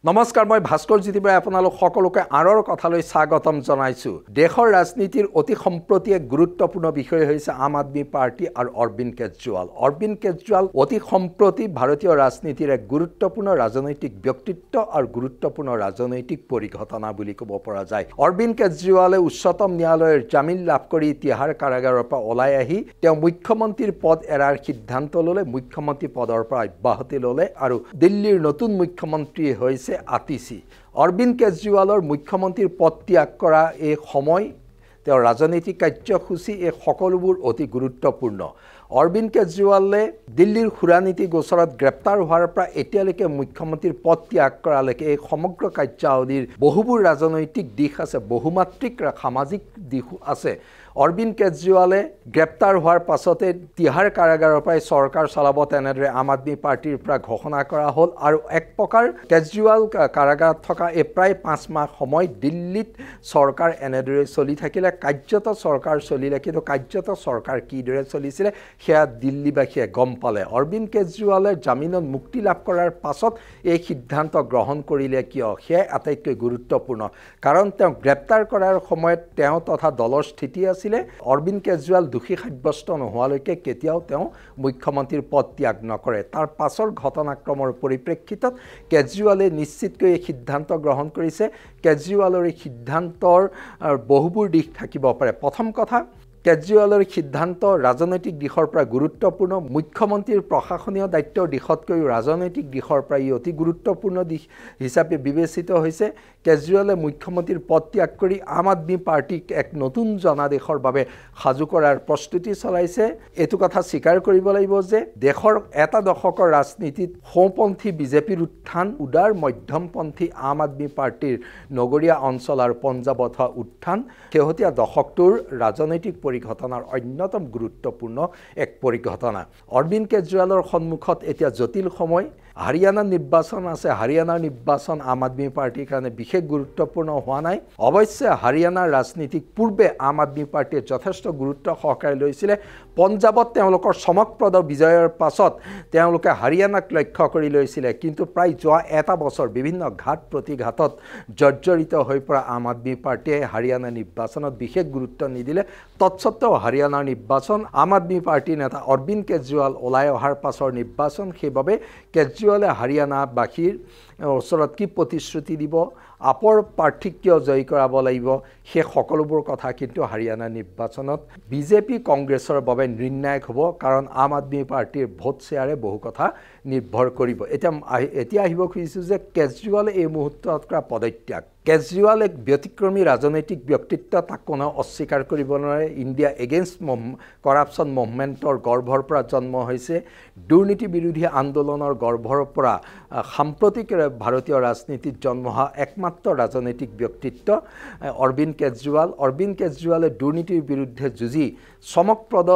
নমস্কাৰ মই ভাস্কৰ জ্যোতিবাই আপোনালোক সকলোকে আৰৰ কথালৈ স্বাগতম জনাইছো দেশৰ ৰাজনীতিৰ অতি সম্প্ৰতি এক গুৰুত্বপূৰ্ণ বিষয় হৈছে আম আদমি পাৰ্টি আৰু অৰবিন্দ কেজৰিৱাল অতি সম্প্ৰতি ভাৰতীয় ৰাজনীতিৰ এক গুৰুত্বপূৰ্ণ ৰাজনৈতিক ব্যক্তিত্ব আৰু গুৰুত্বপূৰ্ণ ৰাজনৈতিক পৰিঘটনা বুলি ক'ব পৰা যায় অৰবিন্দ কেজৰিৱালে উচ্চতম ন্যায়ালয়ৰ জামিন লাভ কৰি তিহাৰ কাৰাগাৰৰ পৰা ওলাই আহি তেওঁ মুখ্যমন্ত্ৰীৰ পদ এৰাৰ সিদ্ধান্ত ল'লে মুখ্যমন্ত্ৰী পদৰ পৰা অব্যাহতি ল'লে আৰু দিল্লীৰ নতুন মুখ্যমন্ত্ৰী হৈছে আতিশী অৰবিন্দ কেজৰিৱালৰ মুখ্যমন্ত্ৰীৰ পদ ত্যাগ কৰা এই সময় তেওঁৰ ৰাজনৈতিক কাৰ্যসূচী এই সকলোবোৰ অতি গুৰুত্বপূৰ্ণ অৰবিন্দ কেজৰিৱালে দিল্লীৰ খুৰানীতি গোচৰত গ্ৰেপ্তাৰ হোৱাৰ পৰা এতিয়ালৈকে মুখ্যমন্ত্ৰীৰ পদ ত্যাগ কৰালৈকে এই সমগ্ৰ কাৰ্যাৱলীৰ বহুবোৰ ৰাজনৈতিক দিশ আছে বহুমাত্ৰিক সামাজিক দিশ আছে অৰবিন্দ কেজৰিৱালে গ্ৰেপ্তাৰ হোৱাৰ পাছতে তিহাৰ কাৰাগাৰৰ পৰা চৰকাৰ চলাব তেনেদৰে আম আদমি পাৰ্টিৰ পৰা ঘোষণা কৰা হ'ল আৰু এক প্ৰকাৰ কেজৰিৱাল কাৰাগাৰত থকা এই প্ৰায় 5 মাহ সময় দিল্লীত চৰকাৰ এনেদৰে চলি থাকিলে কাৰ্যত চৰকাৰ চলিলে কিন্তু কাৰ্যত চৰকাৰ কিদৰে চলিছিলে সেয়া দিল্লীবাসীয়ে গম পালে অৰবিন্দ কেজৰিৱালে জামিনত মুক্তি লাভ কৰাৰ পাছত এই সিদ্ধান্ত গ্ৰহণ কৰিলে কিয় সেয়া আটাইতকৈ গুৰুত্বপূৰ্ণ কাৰণ তেওঁ গ্ৰেপ্তাৰ কৰাৰ সময়ত তেওঁ তথা দলৰ স্থিতি আছিল অৰবিন্দ কেজৰিৱাল দোষী সাব্যস্ত নোহোৱালৈকে কেতিয়াও তেওঁ মুখ্যমন্ত্ৰীৰ পদ ত্যাগ নকৰে তাৰ পাছৰ ঘটনাক্ৰমৰ পৰিপ্ৰেক্ষিতত কেজৰিৱালে নিশ্চিতকৈ এই সিদ্ধান্ত গ্ৰহণ কৰিছে কেজৰিৱালৰ এই সিদ্ধান্তৰ বহুবোৰ দিশ থাকিব পাৰে প্ৰথম কথা কেজৰিৱালৰ সিদ্ধান্ত ৰাজনৈতিক দিশৰ পৰা গুৰুত্বপূৰ্ণ মুখ্যমন্ত্ৰীৰ প্ৰশাসনীয় দায়িত্বৰ দিশতকৈ ৰাজনৈতিক দিশৰ পৰা অতি গুৰুত্বপূৰ্ণ দিশ হিচাপে বিবেচিত হৈছে কেজৰিৱালে মুখ্যমন্ত্ৰীৰ পদ ত্যাগ কৰি আম আদমি পাৰ্টিক এক নতুন জনাদেশৰ বাবে সাজু কৰাৰ প্ৰস্তুতি চলাইছে এইটো কথা স্বীকাৰ কৰিব লাগিব যে দেশৰ এটা দশকৰ ৰাজনীতিত সোঁপন্থী বিজেপিৰ উত্থান উদাৰ মধ্যমপন্থী আম আদমি পাৰ্টিৰ নগৰীয়া অঞ্চল আৰু পঞ্জাৱত হোৱা উত্থান শেহতীয়া দশকটোৰ ৰাজনৈতিক পৰিঘটনাৰ অন্যতম গুৰুত্বপূৰ্ণ এক পৰিঘটনা অৰবিন্দ কেজৰিৱালৰ সন্মুখত এতিয়া জটিল সময় হাৰিয়ানা নিৰ্বাচন আছে হাৰিয়ানাৰ নিৰ্বাচন আম আদমি পাৰ্টিৰ কাৰণে বিশেষ গুৰুত্বপূৰ্ণ হোৱা নাই অৱশ্যে হাৰিয়ানাৰ ৰাজনীতিক পূৰ্বে আম আদমি পাৰ্টিয়ে যথেষ্ট গুৰুত্ব সহকাৰে লৈছিলে পঞ্জাৱত তেওঁলোকৰ চমকপ্ৰদ বিজয়ৰ পাছত তেওঁলোকে হাৰিয়ানাক লক্ষ্য কৰি লৈছিলে কিন্তু প্ৰায় যোৱা এটা বছৰ বিভিন্ন ঘাট প্ৰতিঘাতত জৰ্জৰিত হৈ পৰা আম আদমি পাৰ্টিয়ে হাৰিয়ানা নিৰ্বাচনত বিশেষ গুৰুত্ব নিদিলে তৎসত্ত্বেও হাৰিয়ানাৰ নিৰ্বাচন আম আদমি পাৰ্টিৰ নেতা অৰবিন্দ কেজৰিৱাল ওলাই অহাৰ পাছৰ নিৰ্বাচন সেইবাবে কেজৰিৱালে হাৰিয়ানাবাসীৰ ওচৰত কি প্ৰতিশ্ৰুতি দিব আপৰ প্ৰাৰ্থী কিয় জয় কৰাব লাগিব সেই সকলোবোৰ কথা কিন্তু হাৰিয়ানা নিৰ্বাচনত বিজেপি কংগ্ৰেছৰ বাবে নিৰ্ণায়ক হ'ব কাৰণ আম আদমি পাৰ্টিৰ ভোট শ্বেয়াৰে বহু কথা নিৰ্ভৰ কৰিব এতিয়া আহিব খুজিছোঁ যে কেজৰিৱালে এই মুহূৰ্তত কৰা পদত্যাগ কেজৰিৱাল এক ব্যতিক্ৰমী ৰাজনৈতিক ব্যক্তিত্ব তাক কোনেও অস্বীকাৰ কৰিব নোৱাৰে ইণ্ডিয়া এগেইনষ্ট কৰাপশ্যন মুভমেণ্টৰ গৰ্ভৰ পৰা জন্ম হৈছে দুৰ্নীতি বিৰোধী আন্দোলনৰ গৰ্ভৰ পৰা সাম্প্ৰতিক ভাৰতীয় ৰাজনীতিত জন্ম হোৱা একমাত্ৰ ৰাজনৈতিক ব্যক্তিত্ব অৰবিন্দ কেজৰিৱালে দুৰ্নীতিৰ বিৰুদ্ধে যুঁজি চমকপ্ৰদ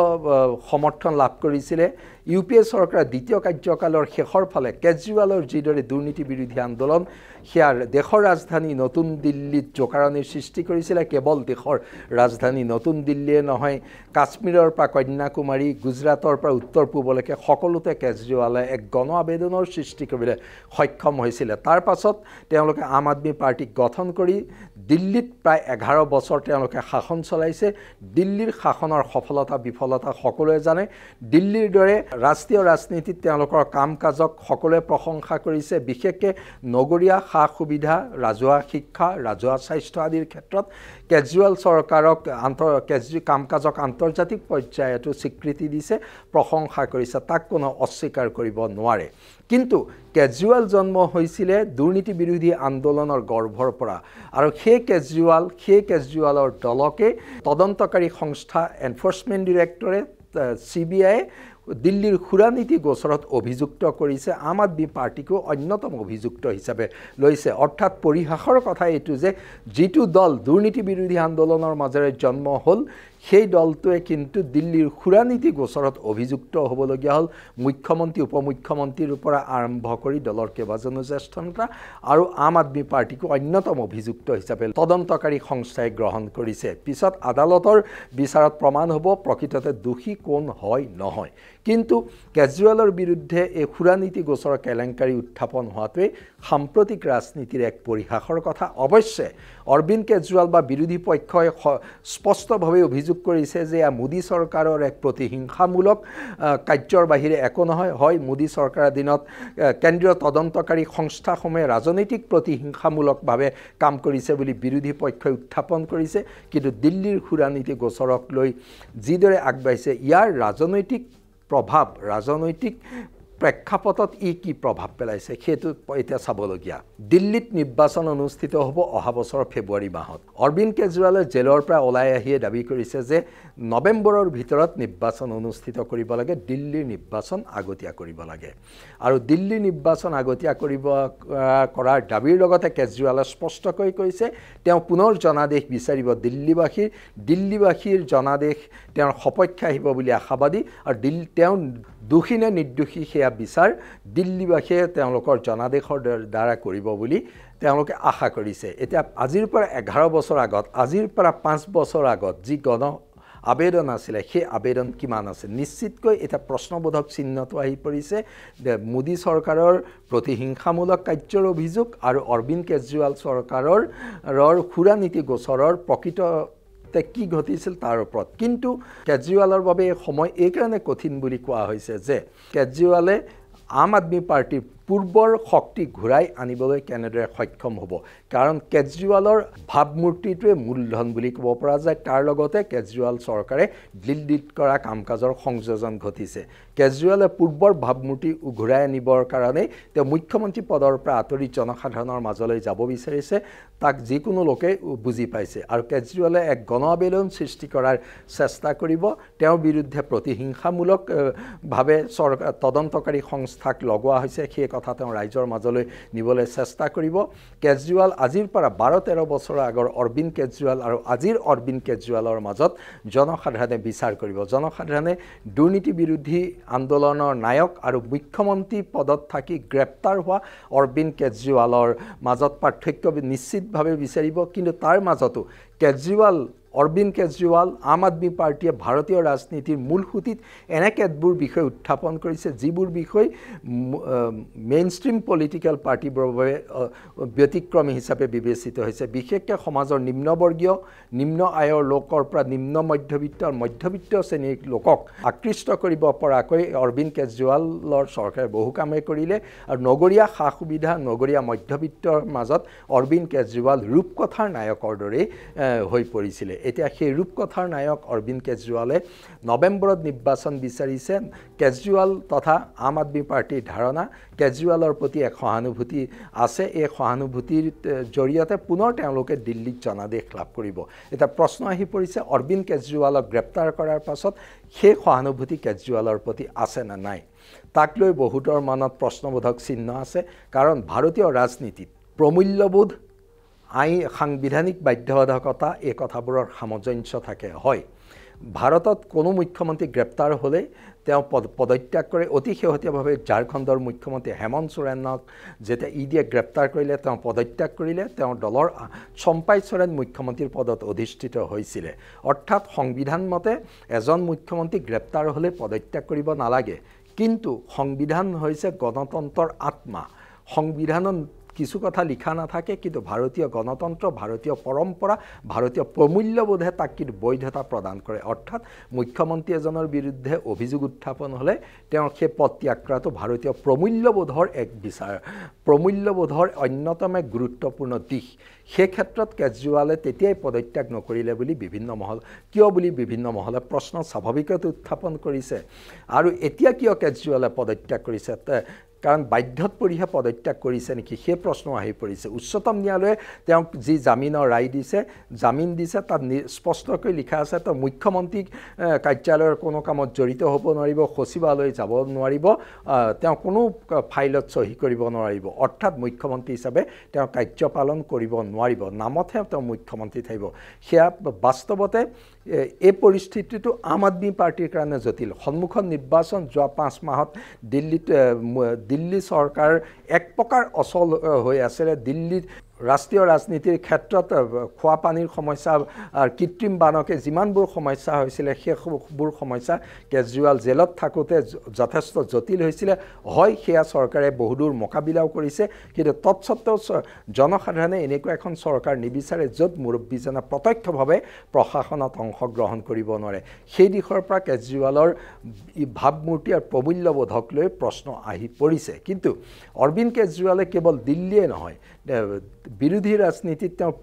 সমৰ্থন লাভ কৰিছিলে ইউপিএ চৰকাৰৰ দ্বিতীয় কাৰ্যকালৰ শেষৰ ফালে কেজৰিৱালৰ যিদৰে দুৰ্নীতি বিৰোধী আন্দোলন সেয়াৰ দেশৰ ৰাজধানী নতুন দিল্লীত জোকাৰণিৰ সৃষ্টি কৰিছিলে কেৱল দেশৰ ৰাজধানী নতুন দিল্লীয়ে নহয় কাশ্মীৰৰ পৰা কন্যাকুমাৰী গুজৰাটৰ পৰা উত্তৰ পূবলৈকে সকলোতে কেজৰিৱালে এক গণ আবেদনৰ সৃষ্টি কৰিবলৈ সক্ষম হৈছিলে তাৰ পাছত তেওঁলোকে আম আদমি পাৰ্টিক গঠন কৰি দিল্লীত প্ৰায় 11 বছৰ তেওঁলোকে শাসন চলাইছে দিল্লীৰ শাসনৰ সফলতা বিফলতা সকলোৱে জানে দিল্লীৰ দৰে ৰাষ্ট্ৰীয় ৰাজনীতিত তেওঁলোকৰ কাম কাজক সকলোৱে প্ৰশংসা কৰিছে বিশেষকৈ নগৰীয়া সা সুবিধা ৰাজহুৱা শিক্ষা ৰাজহুৱা স্বাস্থ্য আদিৰ ক্ষেত্ৰত কেজৰিৱাল চৰকাৰক কাম কাজক আন্তৰ্জাতিক পৰ্যায়তো স্বীকৃতি দিছে প্ৰশংসা কৰিছে তাক কোনো অস্বীকাৰ কৰিব নোৱাৰে কিন্তু কেজৰিৱাল জন্ম হৈছিলে দুৰ্নীতি বিৰোধী আন্দোলনৰ গৰ্ভৰ পৰা আৰু সেই কেজৰিৱালৰ দলকে তদন্তকাৰী সংস্থা এনফৰ্চমেণ্ট ডিৰেক্টৰেট CBI দিল্লীৰ খুৰানীতি গোচৰত অভিযুক্ত কৰিছে আম আদমি পাৰ্টিকো অন্যতম অভিযুক্ত হিচাপে লৈছে অৰ্থাৎ পৰিহাসৰ কথা এইটো যে যিটো দল দুৰ্নীতি বিৰোধী আন্দোলনৰ মাজেৰে জন্ম হ'ল সেই দলটোৱে কিন্তু দিল্লীৰ খুৰানীতি গোচৰত অভিযুক্ত হ'বলগীয়া হ'ল মুখ্যমন্ত্ৰী উপমুখ্যমন্ত্ৰীৰ পৰা আৰম্ভ কৰি দলৰ কেইবাজনো জ্যেষ্ঠ নেতা আৰু আম আদমি পাৰ্টিকো অন্যতম অভিযুক্ত হিচাপে তদন্তকাৰী সংস্থাই গ্ৰহণ কৰিছে পিছত আদালতৰ বিচাৰত প্ৰমাণ হ'ব প্ৰকৃততে দোষী কোন হয় নহয় কিন্তু কেজৰিৱালৰ বিৰুদ্ধে এই সুৰানীতি গোচৰৰ কেলেংকাৰী উত্থাপন হোৱাটোৱে সাম্প্ৰতিক ৰাজনীতিৰ এক পৰিহাসৰ কথা অৱশ্যে অৰবিন্দ কেজৰিৱাল বা বিৰোধী পক্ষই স্পষ্টভাৱে অভিযোগ কৰিছে যে মোদী চৰকাৰৰ এক প্ৰতিহিংসামূলক কাৰ্যৰ বাহিৰে একো নহয় হয় মোদী চৰকাৰৰ দিনত কেন্দ্ৰীয় তদন্তকাৰী সংস্থাসমূহে ৰাজনৈতিক প্ৰতিহিংসামূলকভাৱে কাম কৰিছে বুলি বিৰোধী পক্ষই উত্থাপন কৰিছে কিন্তু দিল্লীৰ সুৰানীতি গোচৰক লৈ যিদৰে আগবাঢ়িছে ইয়াৰ ৰাজনৈতিক প্ৰভাৱ ৰাজনৈতিক প্ৰেক্ষাপটত কি প্ৰভাৱ পেলাইছে সেইটো এতিয়া চাবলগীয়া দিল্লীত নিৰ্বাচন অনুষ্ঠিত হ'ব অহা বছৰৰ ফেব্ৰুৱাৰী মাহত অৰবিন্দ কেজৰিৱালে জেলৰ পৰা ওলাই আহিয়ে দাবী কৰিছে যে নৱেম্বৰৰ ভিতৰত নিৰ্বাচন অনুষ্ঠিত কৰিব লাগে দিল্লীৰ নিৰ্বাচন আগতীয়া কৰিব লাগে আৰু দিল্লীৰ নিৰ্বাচন আগতীয়া কৰাৰ দাবীৰ লগতে কেজৰিৱালে স্পষ্টকৈ কৈছে তেওঁ পুনৰ জনাদেশ বিচাৰিব দিল্লীবাসীৰ জনাদেশ তেওঁৰ সপক্ষে আহিব বুলি আশাবাদী আৰু তেওঁ দোষী নে নিৰ্দোষী সেয়া বিচাৰ দিল্লীবাসীয়ে তেওঁলোকৰ জনাদেশৰ দ্বাৰা কৰিব বুলি তেওঁলোকে আশা কৰিছে এতিয়া আজিৰ পৰা 11 বছৰ আগত আজিৰ পৰা 5 বছৰ আগত যি গণ আবেদন আছিলে সেই আবেদন কিমান আছে নিশ্চিতকৈ এটা প্ৰশ্নবোধক চিহ্নটো আহি পৰিছে মোদী চৰকাৰৰ প্ৰতিহিংসামূলক কাৰ্যৰ অভিযোগ আৰু অৰবিন্দ কেজৰিৱাল চৰকাৰৰ সুৰানীতি গোচৰৰ প্ৰকৃত কি ঘটিছিল তাৰ ওপৰত কিন্তু কেজৰিৱালৰ বাবে সময় এই কাৰণে কঠিন বুলি কোৱা হৈছে যে কেজৰিৱালে আম আদমি পাৰ্টিৰ পূৰ্বৰ শক্তি ঘূৰাই আনিবলৈ কেনেদৰে সক্ষম হ'ব কাৰণ কেজৰিৱালৰ ভাৱমূৰ্তিটোৱে মূলধন বুলি ক'ব পৰা যায় তাৰ লগতে কেজৰিৱাল চৰকাৰে দিল্লীত কৰা কাম-কাজৰ সংযোজন ঘটিছে কেজৰিৱালে পূৰ্বৰ ভাৱমূৰ্তি ঘূৰাই আনিবৰ কাৰণে তেওঁ মুখ্যমন্ত্ৰী পদৰ পৰা আঁতৰি জনসাধাৰণৰ মাজলৈ যাব বিচাৰিছে তাক যিকোনো লোকে বুজি পাইছে আৰু কেজৰিৱালে এক গণ আবেদন সৃষ্টি কৰাৰ চেষ্টা কৰিব তেওঁৰ বিৰুদ্ধে প্ৰতিহিংসামূলকভাৱে চৰকাৰ তদন্তকাৰী সংস্থাক লগোৱা হৈছে সেই কথা তেওঁ ৰাইজৰ মাজলৈ নিবলৈ চেষ্টা কৰিব কেজৰিৱাল আজিৰ পৰা 12-13 বছৰ আগৰ অৰবিন্দ কেজৰিৱাল আৰু আজিৰ অৰবিন্দ কেজৰিৱালৰ মাজত জনসাধাৰণে বিচাৰ কৰিব জনসাধাৰণে দুৰ্নীতি বিৰোধী আন্দোলনৰ নায়ক আৰু মুখ্যমন্ত্ৰী পদত থাকি গ্ৰেপ্তাৰ হোৱা অৰবিন্দ কেজৰিৱালৰ মাজত পাৰ্থক্য নিশ্চিতভাৱে বিচাৰিব কিন্তু তাৰ মাজতো কেজৰিৱাল অৰবিন্দ কেজৰিৱাল আম আদমি পাৰ্টিয়ে ভাৰতীয় ৰাজনীতিৰ মূল সুঁতিত এনে কেতবোৰ বিষয় উত্থাপন কৰিছে যিবোৰ বিষয় মেইনষ্ট্ৰীম পলিটিকেল পাৰ্টিবোৰৰ বাবে ব্যতিক্ৰমী হিচাপে বিবেচিত হৈছে বিশেষকৈ সমাজৰ নিম্নবৰ্গীয় নিম্ন আয়ৰ লোকৰ পৰা নিম্ন মধ্যবিত্ত শ্ৰেণীৰ লোকক আকৃষ্ট কৰিব পৰাকৈ অৰবিন্দ কেজৰিৱালৰ চৰকাৰে বহু কামে কৰিলে আৰু নগৰীয়া সা সুবিধা নগৰীয়া মধ্যবিত্তৰ মাজত অৰবিন্দ কেজৰিৱাল ৰূপকথাৰ নায়কৰ দৰে হৈ পৰিছিলে এতিয়া সেই ৰূপকথাৰ নায়ক অৰবিন্দ কেজৰিৱালে নৱেম্বৰত নিৰ্বাচন বিচাৰিছে কেজৰিৱাল তথা আম আদমি পাৰ্টিৰ ধাৰণা কেজৰিৱালৰ প্ৰতি এক সহানুভূতি আছে এই সহানুভূতিৰ জৰিয়তে পুনৰ তেওঁলোকে দিল্লীত জনাদেশ লাভ কৰিব এটা প্ৰশ্ন আহি পৰিছে অৰবিন্দ কেজৰিৱালক গ্ৰেপ্তাৰ কৰাৰ পাছত সেই সহানুভূতি কেজৰিৱালৰ প্ৰতি আছে নে নাই তাক লৈ বহুতৰ মনত প্ৰশ্নবোধক চিহ্ন আছে কাৰণ ভাৰতীয় ৰাজনীতিত প্ৰমূল্যবোধ সাংবিধানিক বাধ্যবাধকতা এই কথাবোৰৰ সামঞ্জস্য থাকে হয় ভাৰতত কোনো মুখ্যমন্ত্ৰী গ্ৰেপ্তাৰ হ'লে তেওঁ পদত্যাগ কৰে অতি শেহতীয়াভাৱে ঝাৰখণ্ডৰ মুখ্যমন্ত্ৰী হেমন্ত সোৰেনক যেতিয়া ইডিয়ে গ্ৰেপ্তাৰ কৰিলে তেওঁ পদত্যাগ কৰিলে তেওঁ দলৰ চম্পাই সোৰেন মুখ্যমন্ত্ৰীৰ পদত অধিষ্ঠিত হৈছিলে অৰ্থাৎ সংবিধান মতে এজন মুখ্যমন্ত্ৰী গ্ৰেপ্তাৰ হ'লে পদত্যাগ কৰিব নালাগে কিন্তু সংবিধান হৈছে গণতন্ত্ৰৰ আত্মা সংবিধানত কিছু কথা লিখা নাথাকে কিন্তু ভাৰতীয় গণতন্ত্ৰ ভাৰতীয় পৰম্পৰা ভাৰতীয় প্ৰমূল্যবোধে তাক কিন্তু বৈধতা প্ৰদান কৰে অৰ্থাৎ মুখ্যমন্ত্ৰী এজনৰ বিৰুদ্ধে অভিযোগ উত্থাপন হ'লে তেওঁৰ সেই পদ ত্যাগ কৰাটো ভাৰতীয় প্ৰমূল্যবোধৰ এক বিচাৰ প্ৰমূল্যবোধৰ অন্যতম এক গুৰুত্বপূৰ্ণ দিশ সেই ক্ষেত্ৰত কেজৰিৱালে তেতিয়াই পদত্যাগ নকৰিলে বুলি বিভিন্ন মহলে প্ৰশ্ন স্বাভাৱিকতে উত্থাপন কৰিছে আৰু এতিয়া কিয় কেজৰিৱালে পদত্যাগ কৰিছে কাৰণ বাধ্যত পৰিহে পদত্যাগ কৰিছে নেকি সেই প্ৰশ্ন আহি পৰিছে উচ্চতম ন্যায়ালয়ে তেওঁক যি জামিনৰ ৰায় দিছে জামিন দিছে তাত স্পষ্টকৈ লিখা আছে তো মুখ্যমন্ত্ৰী কাৰ্যালয়ৰ কোনো কামত জড়িত হ'ব নোৱাৰিব সচিবালয় যাব নোৱাৰিব তেওঁ কোনো ফাইলত চহী কৰিব নোৱাৰিব অৰ্থাৎ মুখ্যমন্ত্ৰী হিচাপে তেওঁ কাৰ্য পালন কৰিব নোৱাৰিব নামতহে তেওঁ মুখ্যমন্ত্ৰী থাকিব সেয়া বাস্তৱতে এই পৰিস্থিতিটো আম আদমি পাৰ্টিৰ কাৰণে জটিল সন্মুখত নিৰ্বাচন যোৱা 5 মাহত দিল্লী চৰকাৰ এক প্ৰকাৰ অচল হৈ আছিলে দিল্লীত ৰাষ্ট্ৰীয় ৰাজনীতিৰ ক্ষেত্ৰত খোৱা পানীৰ সমস্যা আৰু কৃত্ৰিম বানকে যিমানবোৰ সমস্যা হৈছিলে সেইবোৰ সমস্যা কেজৰিৱাল জেলত থাকোঁতে যথেষ্ট জটিল হৈছিলে হয় সেয়া চৰকাৰে বহুদূৰ মোকাবিলাও কৰিছে কিন্তু তৎসত্ত্বেও জনসাধাৰণে এনেকুৱা এখন চৰকাৰ নিবিচাৰে য'ত মুৰব্বীজনে প্ৰত্যক্ষভাৱে প্ৰশাসনত অংশগ্ৰহণ কৰিব নোৱাৰে সেই দিশৰ পৰা কেজৰিৱালৰ ভাৱমূৰ্তি আৰু প্ৰমূল্যবোধক লৈ প্ৰশ্ন আহি পৰিছে কিন্তু অৰবিন্দ কেজৰিৱালে কেৱল দিল্লীয়ে নহয় বিৰোধী ৰাজনীতিত তেওঁ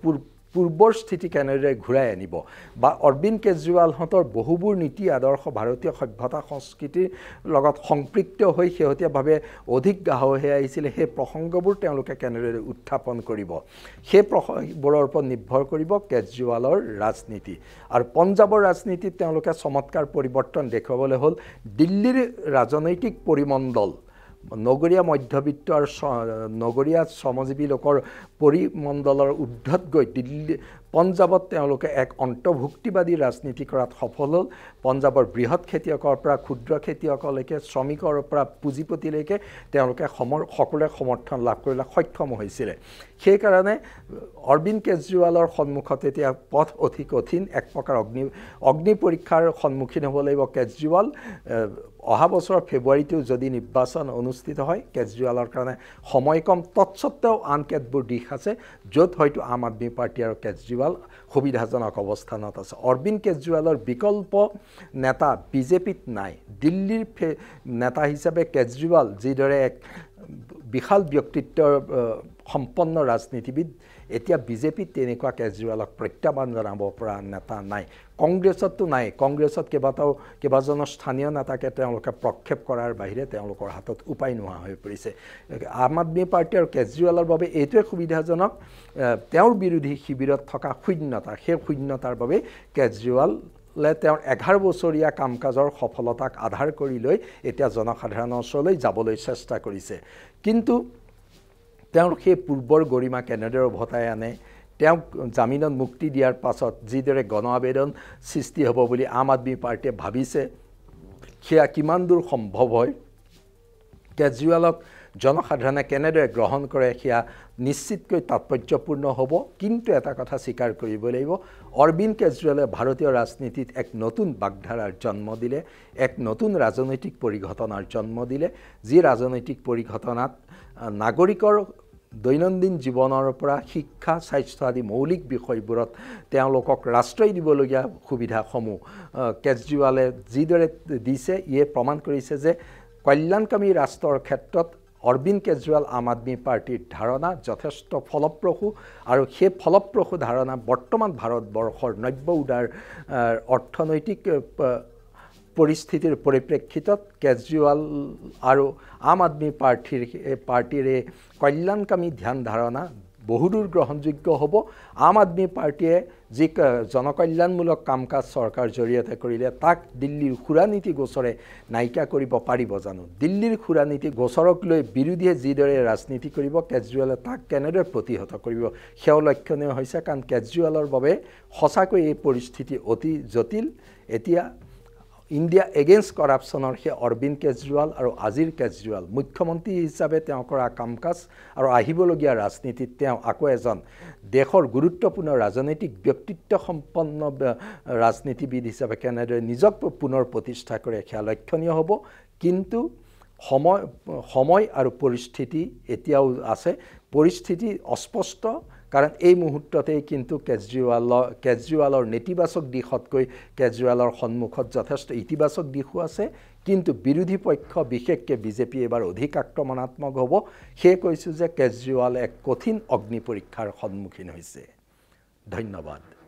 পূৰ্বৰ স্থিতি কেনেদৰে ঘূৰাই আনিব বা অৰবিন্দ কেজৰিৱালহঁতৰ বহুবোৰ নীতি আদৰ্শ ভাৰতীয় সভ্যতা সংস্কৃতিৰ লগত সম্পৃক্ত হৈ শেহতীয়াভাৱে অধিক গাহৰি আহিছিলে সেই প্ৰসংগবোৰ তেওঁলোকে কেনেদৰে উত্থাপন কৰিব সেই প্ৰসংগবোৰৰ ওপৰত নিৰ্ভৰ কৰিব কেজৰিৱালৰ ৰাজনীতি আৰু পঞ্জাবৰ ৰাজনীতিত তেওঁলোকে চমৎকাৰ পৰিৱৰ্তন দেখুৱাবলৈ হ'ল দিল্লীৰ ৰাজনৈতিক পৰিমণ্ডল নগৰীয়া মধ্যবিত্ত আৰু নগৰীয়া শ্ৰমজীৱী লোকৰ পৰিমণ্ডলৰ ঊৰ্ধত গৈ দিল্লী পঞ্জাবত তেওঁলোকে এক অন্তৰ্ভুক্তিবাদী ৰাজনীতি কৰাত সফল হ'ল পঞ্জাবৰ বৃহৎ খেতিয়কৰ পৰা ক্ষুদ্ৰ খেতিয়কলৈকে শ্ৰমিকৰ পৰা পুঁজিপতিলৈকে তেওঁলোকে সকলোৰে সমৰ্থন লাভ কৰিবলৈ সক্ষম হৈছিলে সেইকাৰণে অৰবিন্দ কেজৰিৱালৰ সন্মুখত এতিয়া পথ অতি কঠিন এক প্ৰকাৰ অগ্নি পৰীক্ষাৰ সন্মুখীন হ'ব লাগিব কেজৰিৱাল অহা বছৰ ফেব্ৰুৱাৰীটো যদি নিৰ্বাচন অনুষ্ঠিত হয় কেজৰিৱালৰ কাৰণে সময় কম তৎসত্ত্বেও আন কেতবোৰ দিশ আছে য'ত হয়তো আম আদমি পাৰ্টি আৰু কেজৰিৱাল সুবিধাজনক অৱস্থানত আছে অৰবিন্দ কেজৰিৱালৰ বিকল্প নেতা বিজেপিত নাই দিল্লীৰ নেতা হিচাপে কেজৰিৱাল যিদৰে এক বিশাল ব্যক্তিত্বৰ সম্পন্ন ৰাজনীতিবিদ এতিয়া বিজেপিত তেনেকুৱা কেজৰিৱালক প্ৰত্যাহ্বান জনাব পৰা নেতা নাই কংগ্ৰেছততো নাই কংগ্ৰেছত কেইবাজনৰ স্থানীয় নেতাকে তেওঁলোকে প্ৰক্ষেপ কৰাৰ বাহিৰে তেওঁলোকৰ হাতত উপায় নোহোৱা হৈ পৰিছে আম আদমি পাৰ্টি আৰু কেজৰিৱালৰ বাবে এইটোৱে সুবিধাজনক তেওঁৰ বিৰোধী শিবিৰত থকা শূন্যতা সেই শূন্যতাৰ বাবে কেজৰিৱালে তেওঁৰ 11 বছৰীয়া কাম কাজৰ সফলতাক আধাৰ কৰি লৈ এতিয়া জনসাধাৰণৰ ওচৰলৈ যাবলৈ চেষ্টা কৰিছে কিন্তু তেওঁৰ সেই পূৰ্বৰ গৰিমা কেনেদৰে উভতাই আনে তেওঁক জামিনত মুক্তি দিয়াৰ পাছত যিদৰে গণ আবেদন সৃষ্টি হ'ব বুলি আম আদমি পাৰ্টিয়ে ভাবিছে সেয়া কিমান দূৰ সম্ভৱ হয় কেজৰিৱালক জনসাধাৰণে কেনেদৰে গ্ৰহণ কৰে সেয়া নিশ্চিতকৈ তাৎপৰ্যপূৰ্ণ হ'ব কিন্তু এটা কথা স্বীকাৰ কৰিব লাগিব অৰবিন্দ কেজৰিৱালে ভাৰতীয় ৰাজনীতিত এক নতুন বাগধাৰাৰ জন্ম দিলে এক নতুন ৰাজনৈতিক পৰিঘটনাৰ জন্ম দিলে যি ৰাজনৈতিক পৰিঘটনাত নাগৰিকৰ দৈনন্দিন জীৱনৰ পৰা শিক্ষা স্বাস্থ্য আদি মৌলিক বিষয়বোৰত তেওঁলোকক ৰাষ্ট্ৰই দিবলগীয়া সুবিধাসমূহ কেজৰিৱালে যিদৰে দিছে ইয়ে প্ৰমাণ কৰিছে যে কল্যাণকামী ৰাষ্ট্ৰৰ ক্ষেত্ৰত অৰবিন্দ কেজৰিৱাল আম আদমি পাৰ্টিৰ ধাৰণা যথেষ্ট ফলপ্ৰসূ আৰু সেই ফলপ্ৰসূ ধাৰণা বৰ্তমান ভাৰতবৰ্ষৰ নব্য উদাৰ অৰ্থনৈতিক পৰিস্থিতিৰ পৰিপ্ৰেক্ষিতত কেজৰিৱাল আৰু আম আদমি পাৰ্টিৰ কল্যাণকামী ধ্যান ধাৰণা বহুদূৰ গ্ৰহণযোগ্য হ'ব আম আদমি পাৰ্টিয়ে যি জনকল্যাণমূলক কাম কাজ চৰকাৰ জৰিয়তে কৰিলে তাক দিল্লীৰ খুৰানীতি গোচৰে নাইকিয়া কৰিব পাৰিব জানো দিল্লীৰ খুৰানীতি গোচৰক লৈ বিৰোধীয়ে যিদৰে ৰাজনীতি কৰিব কেজৰিৱালে তাক কেনেদৰে প্ৰতিহত কৰিব সেয়াও লক্ষণীয় হৈছে কাৰণ কেজৰিৱালৰ বাবে সঁচাকৈ এই পৰিস্থিতি অতি জটিল এতিয়া ইণ্ডিয়া এগেইনষ্ট কৰাপশ্যনৰ সেই অৰবিন্দ কেজৰিৱাল আৰু আজিৰ কেজৰিৱাল মুখ্যমন্ত্ৰী হিচাপে তেওঁ কৰা কাম কাজ আৰু আহিবলগীয়া ৰাজনীতিত তেওঁ আকৌ এজন দেশৰ গুৰুত্বপূৰ্ণ ৰাজনৈতিক ব্যক্তিত্ব সম্পন্ন ৰাজনীতিবিদ হিচাপে কেনেদৰে নিজক পুনৰ প্ৰতিষ্ঠা কৰে সেয়া লক্ষণীয় হ'ব কিন্তু সময় আৰু পৰিস্থিতি এতিয়াও আছে পৰিস্থিতি অস্পষ্ট কাৰণ এই মুহূৰ্ততেই কিন্তু কেজৰিৱালৰ নেতিবাচক দিশতকৈ কেজৰিৱালৰ সন্মুখত যথেষ্ট ইতিবাচক দিশো আছে কিন্তু বিৰোধী পক্ষ বিশেষকৈ বিজেপি এবাৰ অধিক আক্ৰমণাত্মক হ'ব সেয়ে কৈছোঁ যে কেজৰিৱাল এক কঠিন অগ্নি পৰীক্ষাৰ সন্মুখীন হৈছে ধন্যবাদ